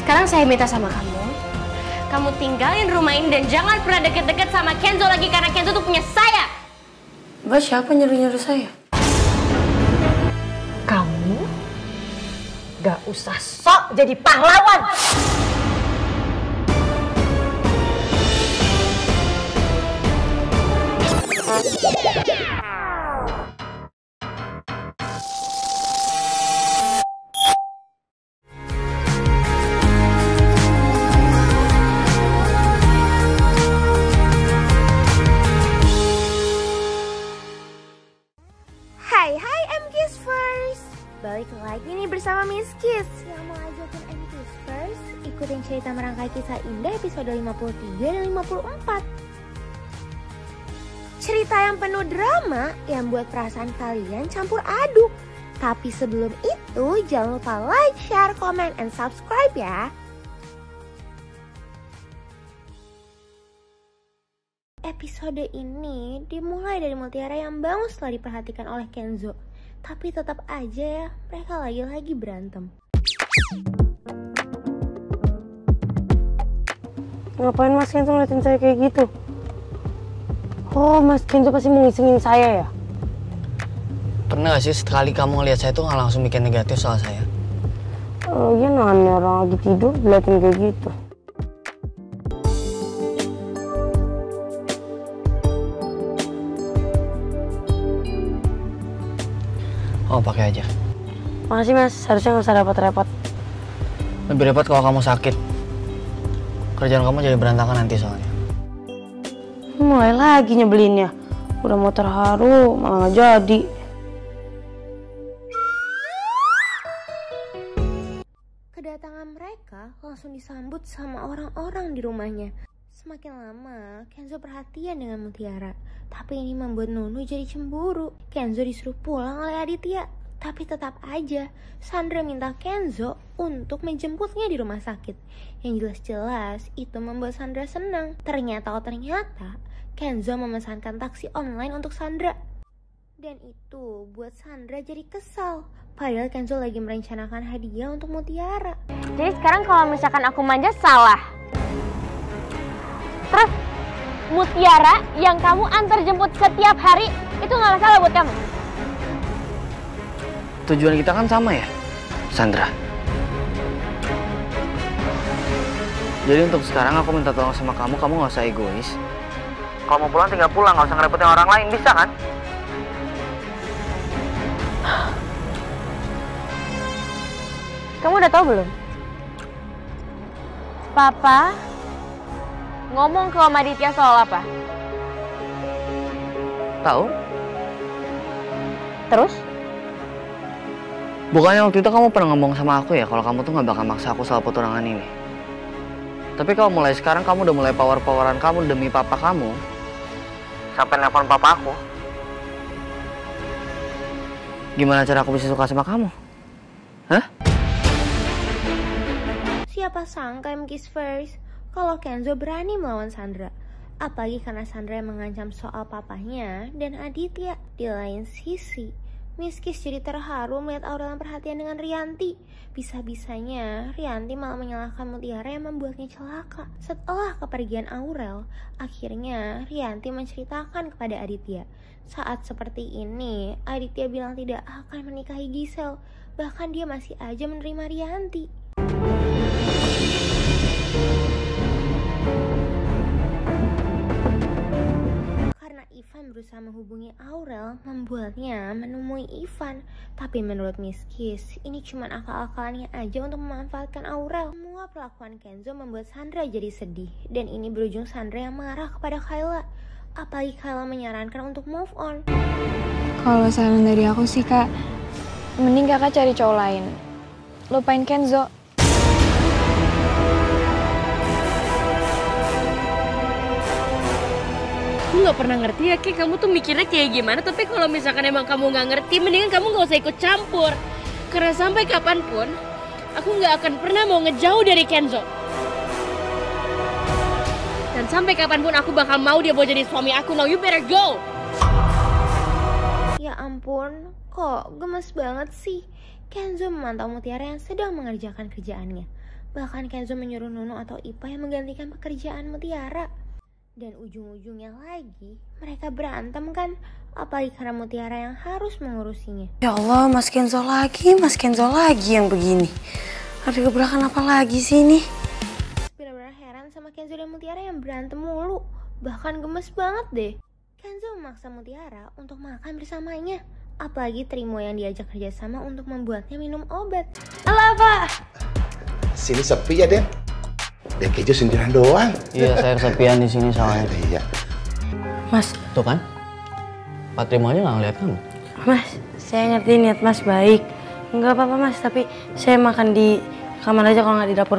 Sekarang saya minta sama kamu, kamu tinggalin rumah ini dan jangan pernah deket-deket sama Kenzo lagi karena Kenzo tuh punya saya. Mbak, siapa nyuruh-nyuruh saya? Kamu gak usah sok jadi pahlawan. Hai MKiss First. Balik lagi nih bersama Miss Kiss yang mau ajakin MKiss First ikutin cerita merangkai kisah indah episode 53 dan 54. Cerita yang penuh drama yang buat perasaan kalian campur aduk. Tapi sebelum itu jangan lupa like, share, comment, and subscribe ya. Episode ini dimulai dari Mutiara yang bangun setelah diperhatikan oleh Kenzo. Tapi tetap aja ya, mereka lagi-lagi berantem. Ngapain Mas Kenzo ngeliatin saya kayak gitu? Oh, Mas Kenzo pasti mau ngisengin saya ya? Pernah gak sih sekali kamu ngeliat saya tuh gak langsung bikin negatif soal saya? Iya, nanya orang lagi tidur ngeliatin kayak gitu. Oh, pakai aja. Makasih Mas, harusnya nggak usah repot-repot. Lebih repot kalau kamu sakit. Kerjaan kamu jadi berantakan nanti soalnya. Mulai lagi nyebelinnya. Udah mau terharu, malah nggak jadi. Kedatangan mereka langsung disambut sama orang-orang di rumahnya. Semakin lama, Kenzo perhatian dengan Mutiara. Tapi ini membuat Nunu jadi cemburu. Kenzo disuruh pulang oleh Aditya. Tapi tetap aja, Sandra minta Kenzo untuk menjemputnya di rumah sakit. Yang jelas-jelas itu membuat Sandra senang. Ternyata Kenzo memesankan taksi online untuk Sandra. Dan itu buat Sandra jadi kesal. Padahal Kenzo lagi merencanakan hadiah untuk Mutiara. Jadi sekarang kalau misalkan aku manja salah. Terus Mutiara yang kamu antar jemput setiap hari itu gak masalah buat kamu? Tujuan kita kan sama ya, Sandra. Jadi untuk sekarang aku minta tolong sama kamu gak usah egois. Kalau mau pulang tinggal pulang, gak usah ngerepotin orang lain, bisa kan? Kamu udah tahu belum? Papa ngomong ke Om Aditya soal apa? Tahu? Terus? Bukannya waktu itu kamu pernah ngomong sama aku ya kalau kamu tuh gak bakal maksa aku soal petualangan ini. Tapi kalau mulai sekarang kamu udah mulai power-poweran kamu demi papa kamu. Sampai nelpon papa aku. Gimana cara aku bisa suka sama kamu? Hah? Siapa sangka MKiss First kalau Kenzo berani melawan Sandra. Apalagi karena Sandra yang mengancam soal papahnya dan Aditya. Di lain sisi, Miss Kiss jadi terharu melihat Aurel yang perhatian dengan Rianti. Bisa-bisanya Rianti malah menyalahkan Mutiara yang membuatnya celaka. Setelah kepergian Aurel, akhirnya Rianti menceritakan kepada Aditya. Saat seperti ini, Aditya bilang tidak akan menikahi Gisel. Bahkan dia masih aja menerima Rianti. Karena Ivan berusaha menghubungi Aurel, membuatnya menemui Ivan. Tapi menurut Miss Kiss, ini cuma akal-akalannya aja untuk memanfaatkan Aurel. Semua perlakuan Kenzo membuat Sandra jadi sedih. Dan ini berujung Sandra yang marah kepada Kayla. Apalagi Kayla menyarankan untuk move on. Kalau saran dari aku sih kak, mending kakak cari cowok lain. Lupain Kenzo. Aku gak pernah ngerti ya, Ki, kamu tuh mikirnya kayak gimana. Tapi kalau misalkan emang kamu gak ngerti, mendingan kamu gak usah ikut campur. Karena sampai kapanpun, aku gak akan pernah mau ngejauh dari Kenzo. Dan sampai kapanpun aku bakal mau dia buat jadi suami aku. Now you better go. Ya ampun, kok gemes banget sih. Kenzo memantau Mutiara yang sedang mengerjakan kerjaannya. Bahkan Kenzo menyuruh Nunu atau Ipa yang menggantikan pekerjaan Mutiara. Dan ujung-ujungnya lagi, mereka berantem kan? Apalagi karena Mutiara yang harus mengurusinya. Ya Allah, Mas Kenzo lagi yang begini. Ada gebrakan apa lagi sih ini? Benar-benar heran sama Kenzo dan Mutiara yang berantem mulu. Bahkan gemes banget deh. Kenzo memaksa Mutiara untuk makan bersamanya. Apalagi Trimo yang diajak kerjasama untuk membuatnya minum obat. Alah, Pak! Sini sepi ya, Den? Dan keju sendirian doang. Iya, saya kesepian di sini soalnya. Iya. Mas, Tuh kan, Pak Trimo aja nggak ngeliat kamu. Mas, saya ngerti niat Mas baik. Enggak apa-apa Mas, tapi saya makan di kamar aja kalau nggak di dapur.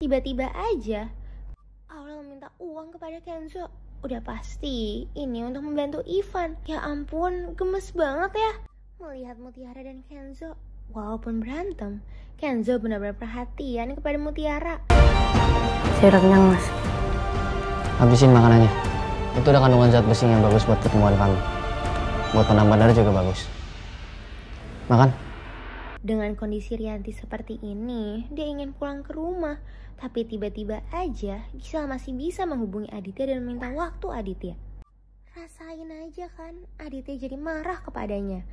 Tiba-tiba aja Aurel meminta uang kepada Kenzo. Udah pasti ini untuk membantu Ivan. Ya ampun, gemes banget ya melihat Mutiara dan Kenzo. Walaupun berantem, Kenzo benar-benar perhatian kepada Mutiara. Saya udah kenyang Mas. Habisin makanannya. Itu ada kandungan zat besi yang bagus buat pertumbuhan kamu. Buat penambahan darah juga bagus. Makan. Dengan kondisi Rianti seperti ini, dia ingin pulang ke rumah. Tapi tiba-tiba aja Gisel masih bisa menghubungi Aditya dan meminta waktu Aditya. Rasain aja kan, Aditya jadi marah kepadanya.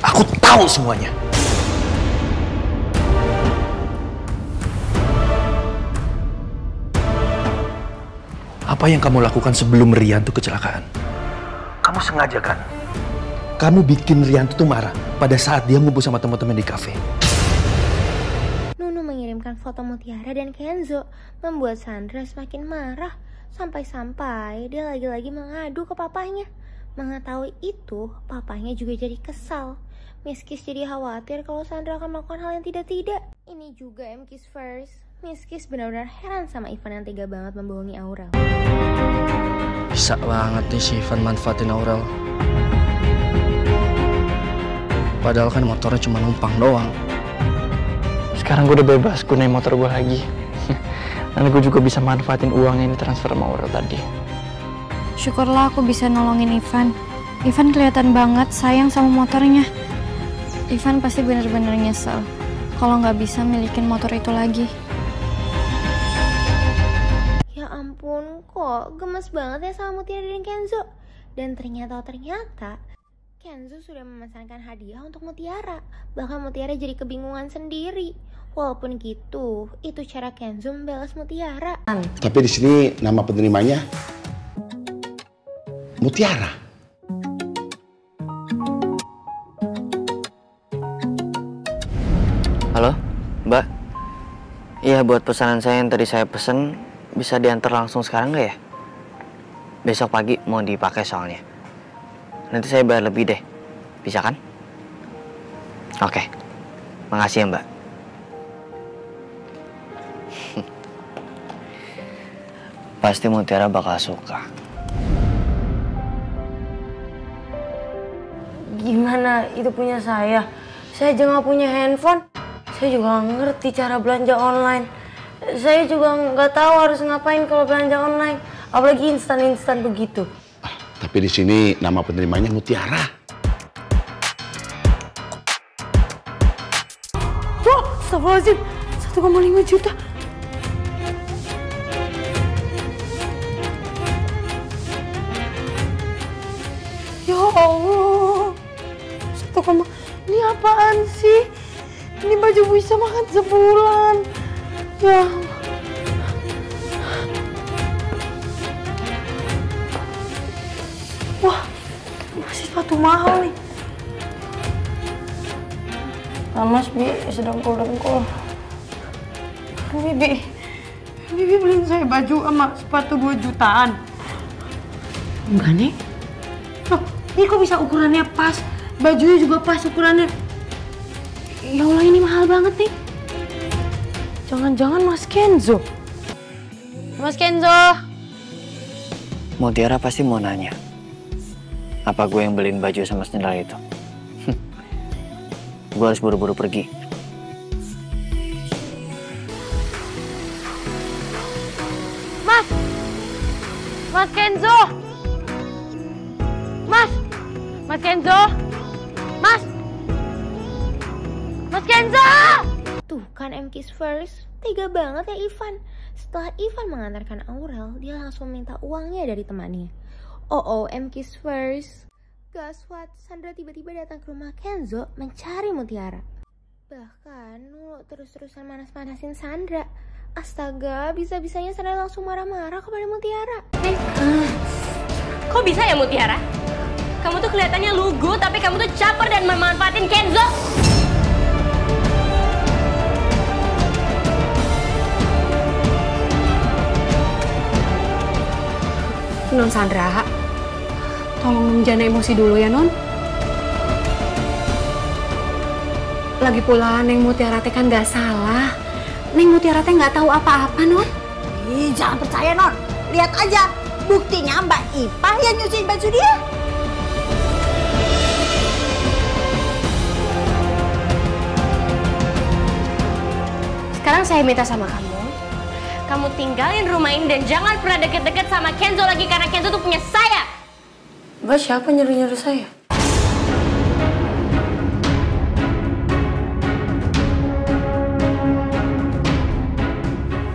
Aku tahu semuanya. Apa yang kamu lakukan sebelum Rianto kecelakaan? Kamu sengaja kan? Kamu bikin Rianto tuh marah pada saat dia ngumpul sama teman-teman di kafe. Nunu mengirimkan foto Mutiara dan Kenzo, membuat Sandra semakin marah. Sampai-sampai dia lagi-lagi mengadu ke papahnya. Mengetahui itu, papahnya juga jadi kesal. Miss Kiss jadi khawatir kalau Sandra akan melakukan hal yang tidak-tidak. Ini juga Kiss first. Miss Kiss benar-benar heran sama Ivan yang tega banget membohongi Aurel. Bisa banget nih si Ivan manfaatin Aurel. Padahal kan motornya cuma numpang doang. Sekarang gue udah bebas gunain motor gue lagi. Dan gue juga bisa manfaatin uang yang ditransfer sama Aurel tadi. Syukurlah aku bisa nolongin Ivan. Ivan kelihatan banget sayang sama motornya. Ivan pasti bener-bener nyesel kalau nggak bisa milikin motor itu lagi. Ya ampun, kok gemes banget ya sama Mutiara dan Kenzo. Dan ternyata Kenzo sudah memesankan hadiah untuk Mutiara. Bahkan Mutiara jadi kebingungan sendiri. Walaupun gitu, itu cara Kenzo membalas Mutiara. Tapi di sini nama penerimanya Mutiara. Halo, Mbak. Iya, buat pesanan saya yang tadi saya pesen bisa diantar langsung sekarang nggak ya? Besok pagi mau dipakai soalnya. Nanti saya bayar lebih deh. Bisa kan? Oke. Makasih ya, Mbak. Pasti Mutiara bakal suka. Gimana itu punya saya? Saya aja nggak punya handphone. Saya juga nggak ngerti cara belanja online. Saya juga nggak tahu harus ngapain kalau belanja online. Apalagi instan-instan begitu. Tapi di sini nama penerimanya Mutiara. Wah, astagfirullahaladzim. 1,5 juta. Ya Allah. 1, ini apaan sih? Ini baju bisa makan sebulan. Ya Allah. Wah, masih sepatu mahal nih. Mas, Bi, sedang dengkul. Bibi beliin saya baju sama sepatu 2 jutaan. Enggak, Nek. Loh, ini kok bisa ukurannya pas? Bajunya juga pas ukurannya. Ya Allah, ini mahal banget nih. Jangan-jangan Mas Kenzo. Mas Kenzo, Mutiara pasti mau nanya, apa gue yang beliin baju sama sendal itu? Gue harus buru-buru pergi. Mas! Mas Kenzo! Mas! Mas Kenzo! Mas! Mas Kenzo! Tuh kan M-Kiss first, tega banget ya Ivan. Setelah Ivan mengantarkan Aurel, dia langsung minta uangnya dari temannya. Oh, M-Kiss first. Guess what? Sandra tiba-tiba datang ke rumah Kenzo mencari Mutiara. Bahkan Nunu terus-terusan manas-manasin Sandra. Astaga, bisa-bisanya Sandra langsung marah-marah kepada Mutiara. Kok bisa ya Mutiara? Kamu tuh kelihatannya lugu, tapi kamu tuh caper dan memanfaatin Kenzo. Non Sandra, tolong menjana emosi dulu ya Non. Lagi pula Neng Mutiara teh kan gak salah. Neng Mutiara teh gak tahu apa-apa Non. Ih, jangan percaya Non. Lihat aja, buktinya Mbak Ipa yang nyuciin baju dia. Sekarang saya minta sama kamu tinggalin rumah ini dan jangan pernah deket-deket sama Kenzo lagi karena Kenzo tuh punya saya. Mbak siapa nyuruh-nyuruh saya?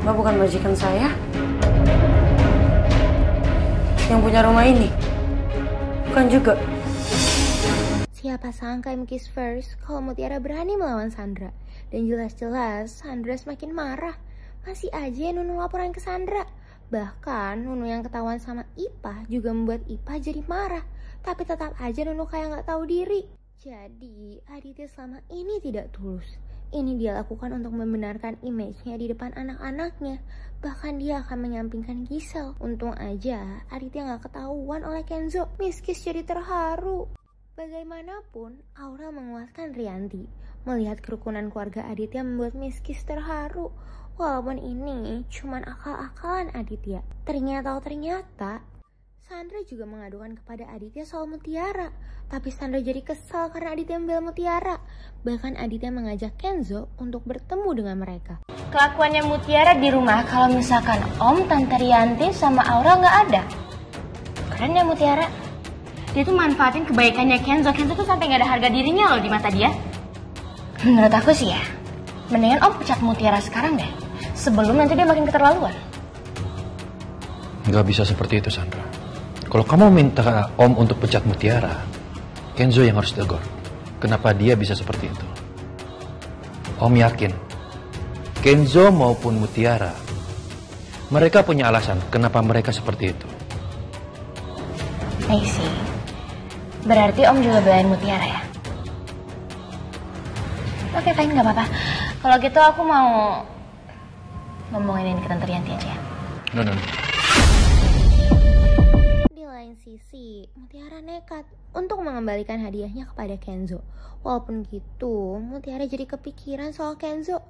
Mbak bukan majikan saya. Yang punya rumah ini. Bukan juga. Siapa sangka M-Kiss first kalau Mutiara berani melawan Sandra. Dan jelas-jelas Sandra semakin marah. Masih aja Nunu laporan ke Sandra. Bahkan Nunu yang ketahuan sama Ipa juga membuat Ipa jadi marah. Tapi tetap aja Nunu kayak gak tahu diri. Jadi Aditya selama ini tidak tulus. Ini dia lakukan untuk membenarkan image-nya di depan anak-anaknya. Bahkan dia akan menyampingkan Gisel. Untung aja Aditya gak ketahuan oleh Kenzo. Miss Kiss jadi terharu. Bagaimanapun Aura menguatkan Rianti. Melihat kerukunan keluarga Aditya membuat Miss Kiss terharu. Walaupun ini cuman akal-akalan Aditya. Ternyata Sandra juga mengadukan kepada Aditya soal Mutiara. Tapi Sandra jadi kesal karena Aditya membela Mutiara. Bahkan Aditya mengajak Kenzo untuk bertemu dengan mereka. Kelakuannya Mutiara di rumah kalau misalkan Om, Tante Rianti sama Aura nggak ada. Keren ya Mutiara. Dia tuh manfaatin kebaikannya Kenzo. Kenzo tuh sampai nggak ada harga dirinya loh di mata dia. Menurut aku sih ya, mendingan Om pecat Mutiara sekarang deh. Sebelum nanti dia makin keterlaluan. Nggak bisa seperti itu, Sandra. Kalau kamu minta Om untuk pecat Mutiara, Kenzo yang harus tegur. Kenapa dia bisa seperti itu? Om yakin, Kenzo maupun Mutiara, mereka punya alasan kenapa mereka seperti itu. I see. Berarti Om juga belain Mutiara ya? Oke, fine, nggak apa-apa. Kalau gitu aku mau ngomongin ini ke Tante Rianti aja ya. No. Di lain sisi, Mutiara nekat untuk mengembalikan hadiahnya kepada Kenzo. Walaupun gitu, Mutiara jadi kepikiran soal Kenzo.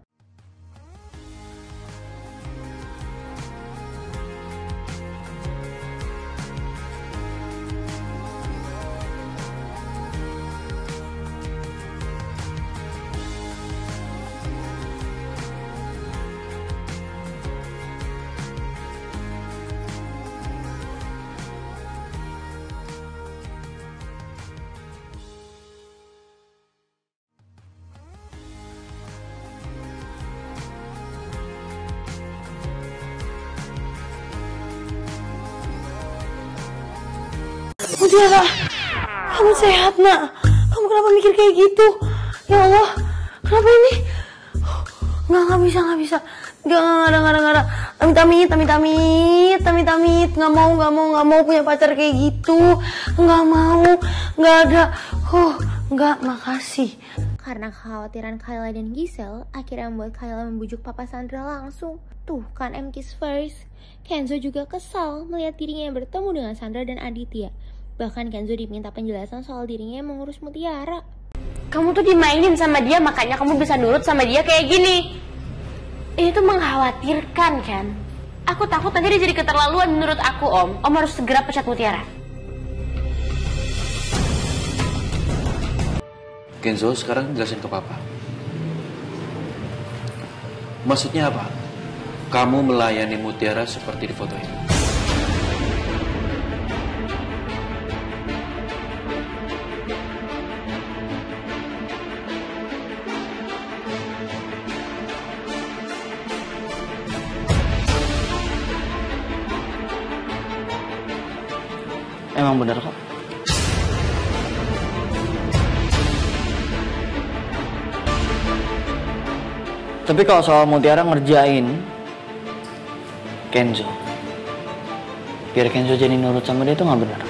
Mutiara, kamu sehat nak? Kamu kenapa mikir kayak gitu? Ya Allah, kenapa ini? Nggak bisa. Nggak ada. Amit-amit. Nggak mau punya pacar kayak gitu. Nggak mau, nggak ada. Nggak, makasih. Karena kekhawatiran Kayla dan Gisel, akhirnya membuat Kayla membujuk Papa Sandra langsung. Tuh kan M-Kiss first. Kenzo juga kesal melihat dirinya yang bertemu dengan Sandra dan Aditya. Bahkan Kenzo diminta penjelasan soal dirinya yang mengurus Mutiara. Kamu tuh dimainin sama dia, makanya kamu bisa nurut sama dia kayak gini. Ini tuh mengkhawatirkan kan? Aku takut nanti dia jadi keterlaluan menurut aku, Om. Om harus segera pecat Mutiara. Kenzo, sekarang jelasin ke Papa. Maksudnya apa? Kamu melayani Mutiara seperti di foto ini. Emang bener kok. Tapi kalau soal Mutiara ngerjain Kenzo, biar Kenzo jadi nurut sama dia itu nggak benar.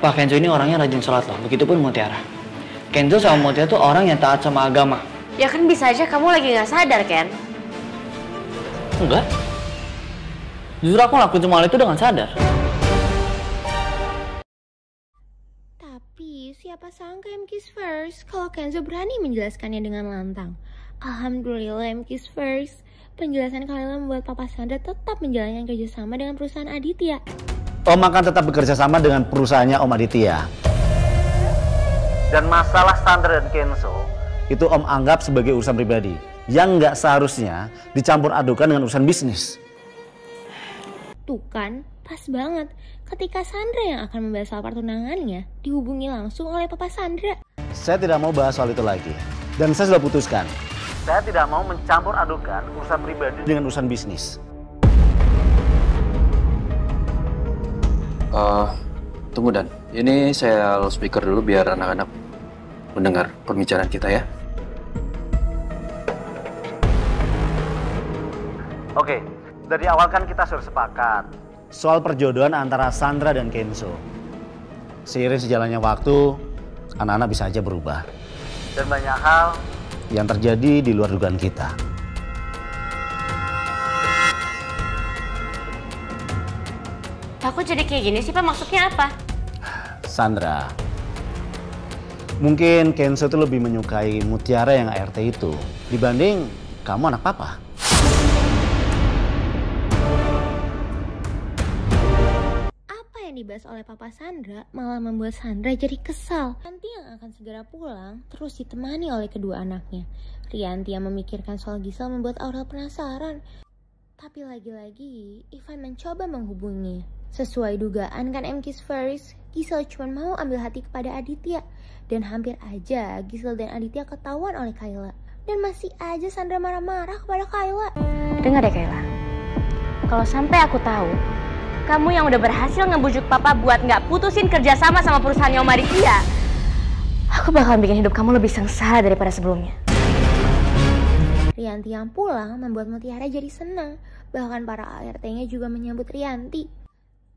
Pak, Kenzo ini orangnya rajin sholat loh, begitupun Mutiara. Kenzo sama Mutiara tuh orang yang taat sama agama. Ya kan bisa aja kamu lagi nggak sadar, Ken? Enggak. Justru aku lakuin semua hal itu dengan sadar. Tapi siapa sangka MKiss First kalau Kenzo berani menjelaskannya dengan lantang. Alhamdulillah MKiss First. Penjelasan kalian membuat Papa Sandra tetap menjalankan kerjasama dengan perusahaan Aditya. Om akan tetap bekerja sama dengan perusahaannya Om Aditya. Dan masalah Sandra dan Kenzo itu Om anggap sebagai urusan pribadi yang nggak seharusnya dicampur adukan dengan urusan bisnis. Tuh kan, pas banget. Ketika Sandra yang akan membahas soal pertunangannya, dihubungi langsung oleh Papa Sandra. Saya tidak mau bahas soal itu lagi. Dan saya sudah putuskan. Saya tidak mau mencampur adukan urusan pribadi dengan urusan bisnis. Tunggu Dan, ini saya loudspeaker dulu biar anak-anak mendengar pembicaraan kita ya. Oke, dari awal kan kita sudah sepakat soal perjodohan antara Sandra dan Kenzo. Seiring sejalannya waktu, anak-anak bisa aja berubah. Dan banyak hal yang terjadi di luar dugaan kita. Aku jadi kayak gini sih, Pak. Maksudnya apa? Sandra, mungkin Kenzo tuh lebih menyukai Mutiara yang ART itu dibanding kamu anak papa. Dibahas oleh Papa Sandra malah membuat Sandra jadi kesal. Rianti yang akan segera pulang terus ditemani oleh kedua anaknya. Rianti yang memikirkan soal Gisel membuat Aurel penasaran. Tapi lagi-lagi Ivan mencoba menghubungi. Sesuai dugaan kan MKiss First, Gisel cuma mau ambil hati kepada Aditya. Dan hampir aja Gisel dan Aditya ketahuan oleh Kayla. Dan masih aja Sandra marah-marah kepada Kayla. Dengar deh Kayla, kalau sampai aku tahu kamu yang udah berhasil ngebujuk Papa buat nggak putusin kerjasama sama perusahaannya Om Aditya, aku bakalan bikin hidup kamu lebih sengsara daripada sebelumnya. Rianti yang pulang membuat Mutiara jadi senang. Bahkan para ART-nya juga menyambut Rianti.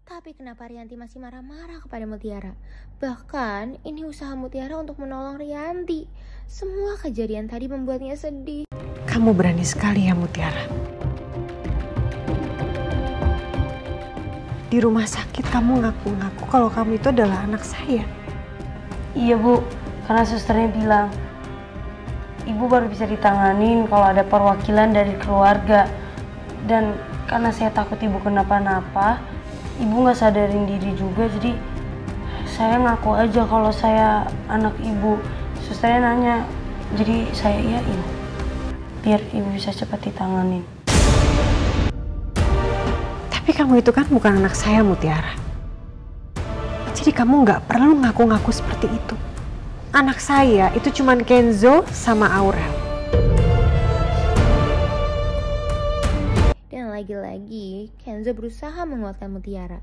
Tapi kenapa Rianti masih marah-marah kepada Mutiara? Bahkan ini usaha Mutiara untuk menolong Rianti. Semua kejadian tadi membuatnya sedih. Kamu berani sekali ya Mutiara. Di rumah sakit kamu ngaku-ngaku kalau kamu itu adalah anak saya. Iya Bu, karena susternya bilang Ibu baru bisa ditanganin kalau ada perwakilan dari keluarga. Dan karena saya takut Ibu kenapa-napa, Ibu nggak sadarin diri juga, jadi saya ngaku aja kalau saya anak Ibu. Susternya nanya, jadi saya iyain biar Ibu bisa cepat ditanganin. Tapi kamu itu kan bukan anak saya Mutiara. Jadi kamu nggak perlu ngaku-ngaku seperti itu. Anak saya itu cuma Kenzo sama Aurel. Dan lagi-lagi Kenzo berusaha menguatkan Mutiara.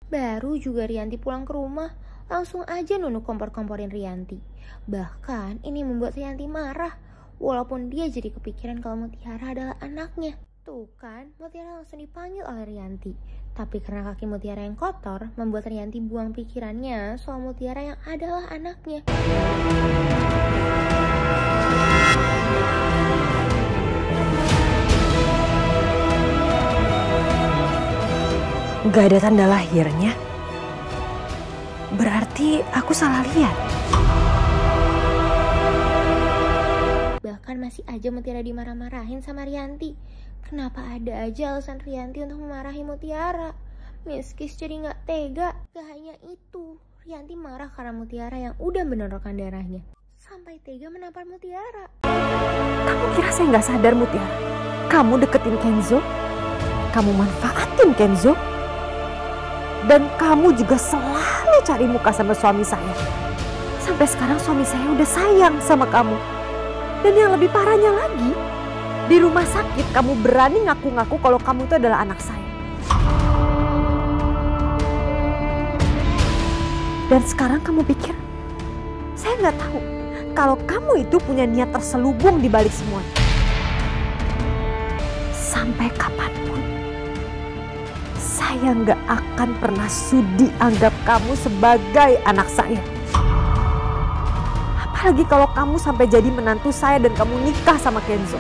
Baru juga Rianti pulang ke rumah, langsung aja Nunu kompor-komporin Rianti. Bahkan ini membuat Rianti marah. walaupun dia jadi kepikiran kalau Mutiara adalah anaknya. Tuh kan, Mutiara langsung dipanggil oleh Rianti. Tapi karena kaki Mutiara yang kotor, membuat Rianti buang pikirannya soal Mutiara yang adalah anaknya. Gak ada tanda lahirnya. Berarti aku salah lihat. Bahkan masih aja Mutiara dimarah-marahin sama Rianti. Kenapa ada aja alasan Rianti untuk memarahi Mutiara? Miss Kiss jadi gak tega. Gak hanya itu, Rianti marah karena Mutiara yang udah mendonorkan darahnya. Sampai tega menampar Mutiara. Kamu kira saya gak sadar, Mutiara? Kamu deketin Kenzo, kamu manfaatin Kenzo, dan kamu juga selalu cari muka sama suami saya. Sampai sekarang suami saya udah sayang sama kamu. Dan yang lebih parahnya lagi, di rumah sakit kamu berani ngaku-ngaku kalau kamu itu adalah anak saya. Dan sekarang kamu pikir saya nggak tahu kalau kamu itu punya niat terselubung di balik semuanya. Sampai kapanpun saya nggak akan pernah sudi anggap kamu sebagai anak saya. Apalagi kalau kamu sampai jadi menantu saya dan kamu nikah sama Kenzo.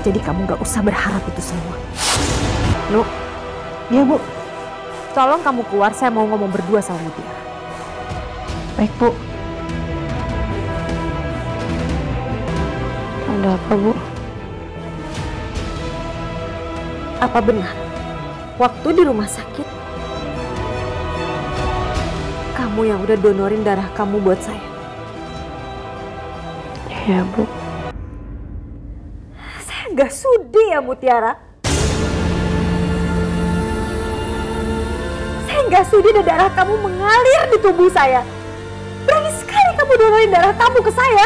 Jadi kamu gak usah berharap itu semua. Nu, iya Bu. Tolong kamu keluar, saya mau ngomong berdua sama Mutiara. Baik, Bu. Ada apa, Bu? Apa benar waktu di rumah sakit kamu yang udah donorin darah kamu buat saya? Iya, Bu. Saya nggak sudi ya, Mutiara. Saya nggak sudi darah kamu mengalir di tubuh saya. Berani sekali kamu donorin darah kamu ke saya.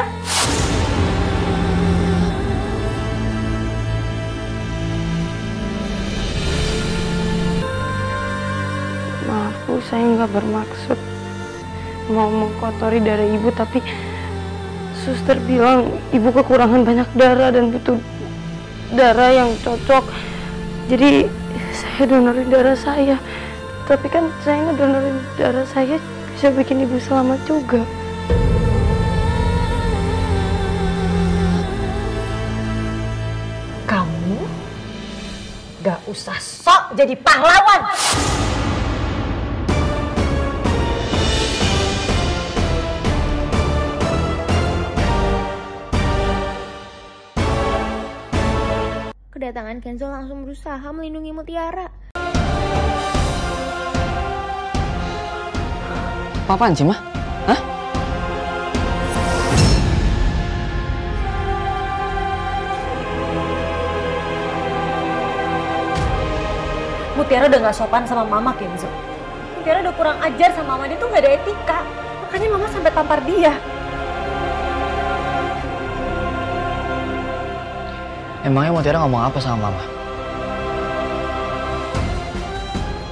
Maaf, Bu, saya nggak bermaksud mau mengkotori darah Ibu, tapi suster bilang Ibu kekurangan banyak darah dan butuh darah yang cocok. Jadi saya donorin darah saya. Tapi kan saya ngedonorin darah saya bisa bikin Ibu selamat juga. Kamu gak usah sok jadi pahlawan. Kedatangan Kenzo langsung berusaha melindungi Mutiara. Apaan sih, Mah? Hah? Mutiara udah gak sopan sama Mama, Kenzo. Mutiara udah kurang ajar sama Mama, dia tuh gak ada etika. Makanya Mama sampai tampar dia. Emangnya Mutiara ngomong apa sama Mama?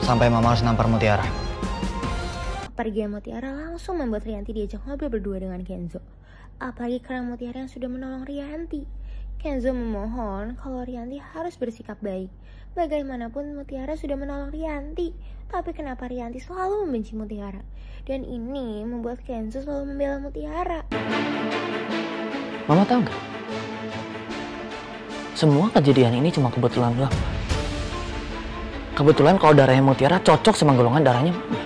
Sampai Mama harus nampar Mutiara. Pergian Mutiara langsung membuat Rianti diajak ngobrol berdua dengan Kenzo. Apalagi karena Mutiara yang sudah menolong Rianti. Kenzo memohon kalau Rianti harus bersikap baik. Bagaimanapun Mutiara sudah menolong Rianti. Tapi kenapa Rianti selalu membenci Mutiara? Dan ini membuat Kenzo selalu membela Mutiara. Mama tahu nggak? Semua kejadian ini cuma kebetulan doang. Kebetulan kalau darahnya Mutiara cocok sama golongan darahnya Mama.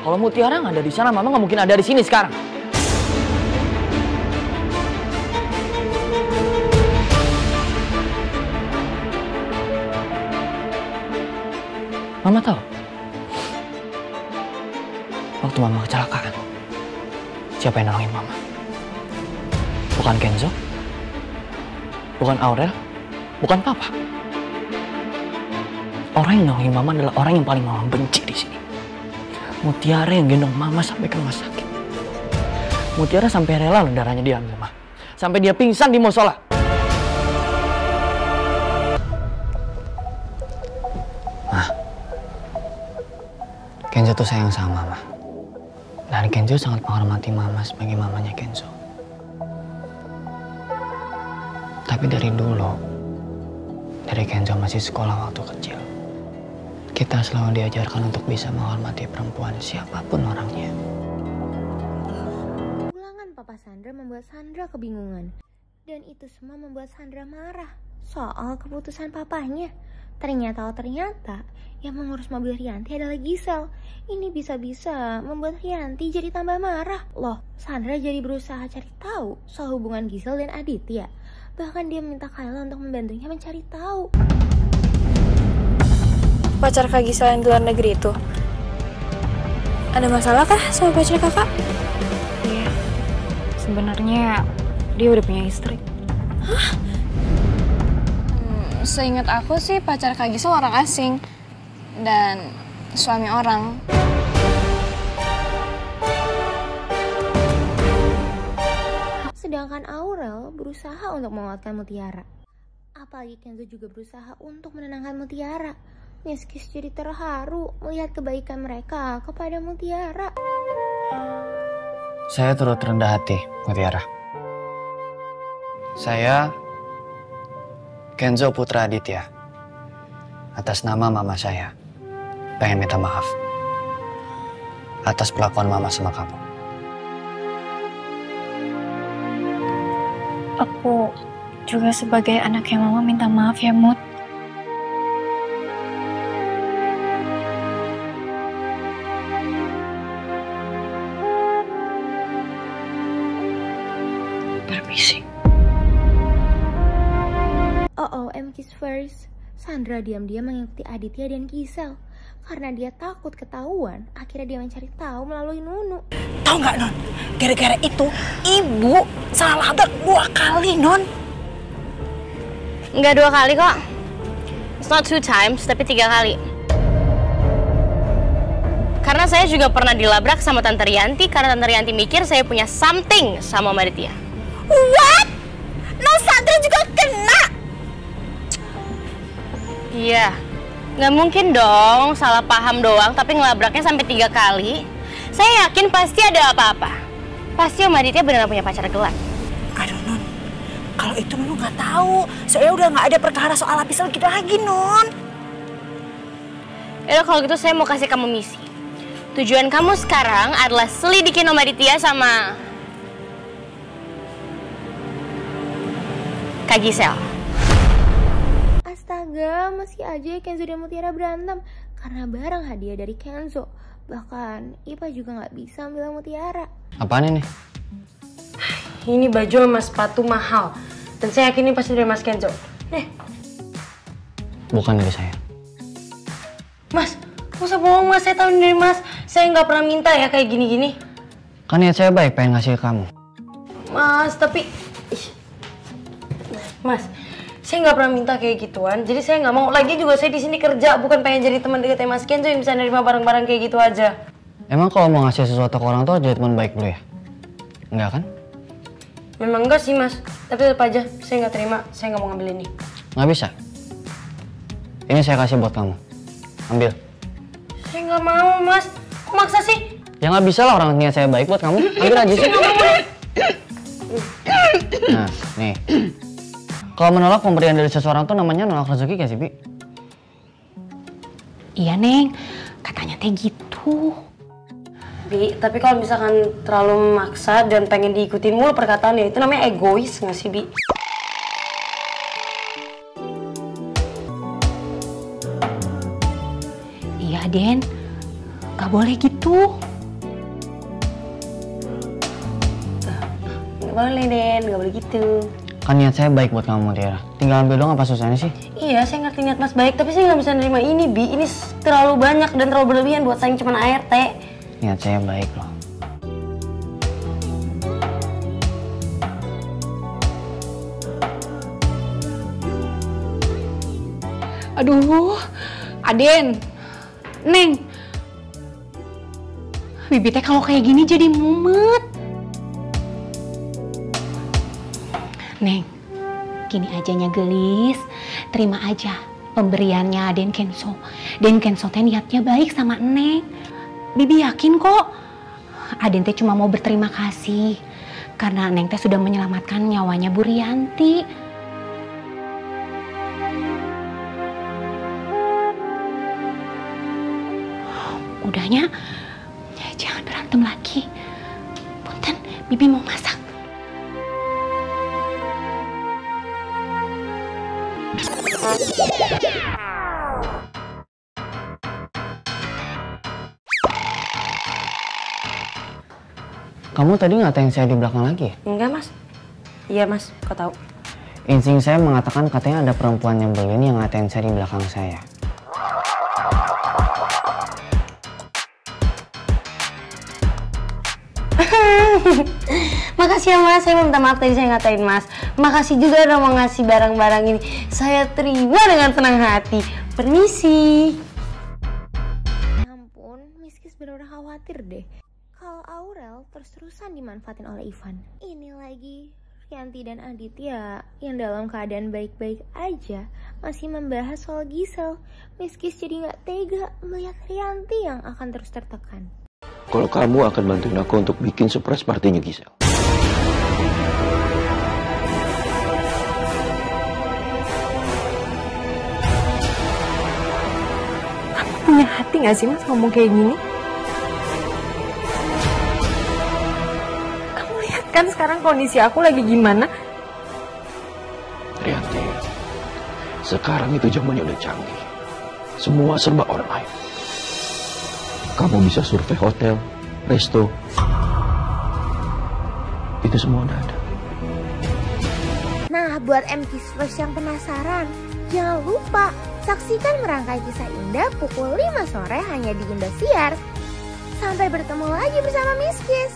Kalau Mutiara nggak ada di sana, Mama nggak mungkin ada di sini sekarang. Mama tahu? Waktu Mama kecelakaan, siapa yang nolongin Mama? Bukan Kenzo? Bukan Aurel, bukan Papa. Orang yang nolongin Mama adalah orang yang paling Mama benci di sini. Mutiara yang gendong Mama sampai ke rumah sakit. Mutiara sampai rela loh darahnya diambil, Ma. Sampai dia pingsan di musola. Ma, Kenzo tuh sayang sama Mama. Dan Kenzo sangat menghormati Mama sebagai mamanya Kenzo. Tapi dari dulu, dari Kenzo masih sekolah waktu kecil, kita selalu diajarkan untuk bisa menghormati perempuan siapapun orangnya. Ulangan Papa Sandra membuat Sandra kebingungan. Dan itu semua membuat Sandra marah soal keputusan papanya. Ternyata yang mengurus mobil Rianti adalah Gisel. Ini bisa-bisa membuat Rianti jadi tambah marah. Loh, Sandra jadi berusaha cari tahu soal hubungan Gisel dan Aditya. Bahkan dia minta Kayla untuk membantunya mencari tahu. Pacar Kak Gisel yang di luar negeri itu, ada masalah kah sama pacar kakak? Iya, sebenarnya dia udah punya istri. Hah? Seingat aku sih pacar Kak Gisel orang asing dan suami orang. Sedangkan Aurel berusaha untuk menguatkan Mutiara. Apalagi Kenzo juga berusaha untuk menenangkan Mutiara. Miss Kiss jadi terharu melihat kebaikan mereka kepada Mutiara. Saya turut rendah hati, Mutiara. Saya Kenzo Putra Aditya, atas nama mama saya, pengen minta maaf atas perlakuan mama sama kamu. Aku juga sebagai anaknya mama minta maaf ya, Mut. Permisi. Kiss first. Sandra diam-diam mengikuti Aditya dan Gisel. Karena dia takut ketahuan, akhirnya dia mencari tahu melalui Nunu. Tahu nggak, Non? Gara-gara itu, Ibu salah labrak 2 kali, Non. Enggak 2 kali kok. It's not 2 times, tapi 3 kali. Karena saya juga pernah dilabrak sama Tante Rianti karena Tante Rianti mikir saya punya something sama Mbak Aditya. What? Non Sandra juga kena? Iya, nggak mungkin dong salah paham doang tapi ngelabraknya sampai 3 kali. Saya yakin pasti ada apa-apa. Pasti Om Aditya beneran punya pacar gelap. Aduh, Non. Kalau itu Nunu nggak tahu. Soalnya udah nggak ada perkara soal lapis gitu lagi, Non. Yaudah kalau gitu saya mau kasih kamu misi. Tujuan kamu sekarang adalah selidikin Om Aditya sama Kak Gisel. Astaga, masih aja Kenzo dan Mutiara berantem karena barang hadiah dari Kenzo. Bahkan Ipa juga nggak bisa ambil Mutiara. Apaan ini? Ini baju sama sepatu mahal. Dan saya yakin ini pasti dari Mas Kenzo. Nih. Bukan dari saya. Mas, gak usah bohong Mas. Saya tahu ini dari Mas. Saya nggak pernah minta ya kayak gini-gini. Kan niat saya baik, pengen ngasih ke kamu. Mas, tapi... Mas, saya nggak pernah minta kayak gituan. Jadi saya nggak mau. Lagi juga saya di sini kerja, bukan pengen jadi teman dekatnya Mas Kenzo yang bisa nerima barang-barang kayak gitu aja. Emang kalau mau ngasih sesuatu ke orang tua jadi teman baik dulu ya? Enggak kan? Memang enggak sih Mas. Tapi tetap aja, saya nggak terima. Saya nggak mau ngambil ini. Nggak bisa. Ini saya kasih buat kamu. Ambil. Saya nggak mau Mas. Kok maksa sih? Ya nggak bisa lah, orang niat saya baik buat kamu. Ambil aja sih. Nah, nih. Kalau menolak pemberian dari seseorang tuh namanya nolak rezeki gak sih, Bi? Iya, Neng. Katanya teh gitu. Bi, tapi kalau misalkan terlalu memaksa dan pengen diikutin mulu perkataannya, itu namanya egois nggak sih, Bi? Iya, Den. Gak boleh gitu. Nggak boleh, Den. Nggak boleh gitu. Kan niat saya baik buat kamu, Mutiara. Tinggal ambil doang, apa susahnya sih? Iya, saya ngerti niat Mas baik, tapi saya nggak bisa nerima ini, Bi. Ini terlalu banyak dan terlalu berlebihan buat saya cuma ART. Niat saya baik loh. Aduh, Aden, Neng. Bibi teh kalau kayak gini jadi mumet. Neng, gini aja nya gelis, terima aja pemberiannya Den Kenzo. Den Kenzo teh niatnya baik sama Neng. Bibi yakin kok, Aden teh cuma mau berterima kasih karena Neng teh sudah menyelamatkan nyawanya Bu Rianti. Udahnya, jangan berantem lagi. Punten, Bibi mau masak. Kamu tadi ngatain saya di belakang lagi ya? Enggak, Mas. Iya, Mas. Kok tahu? Insting saya mengatakan katanya ada perempuan nyebelin yang ngatain saya di belakang saya. Makasih ya, Mas. Saya minta maaf tadi saya ngatain Mas. Makasih juga udah mau ngasih barang-barang ini. Saya terima dengan senang hati. Permisi. Ya ampun, Miss Kiss bener-bener khawatir deh. Kalau Aurel terus-terusan dimanfaatin oleh Ivan. Ini lagi Rianti dan Aditya yang dalam keadaan baik-baik aja masih membahas soal Gisel. Miss Kiss jadi nggak tega melihat Rianti yang akan terus tertekan. Kalau kamu akan bantuin aku untuk bikin surprise partinya Gisel. Kamu punya hati gak sih Mas ngomong kayak gini? Kamu lihat kan sekarang kondisi aku lagi gimana? Rianti, sekarang itu zamannya udah canggih. Semua serba online. Kamu bisa survei hotel, resto. Itu semua udah ada. Nah, buat MKisfers yang penasaran, jangan lupa saksikan Merangkai Kisah Indah pukul 5 sore hanya di Indosiar. Sampai bertemu lagi bersama Miss Kiss.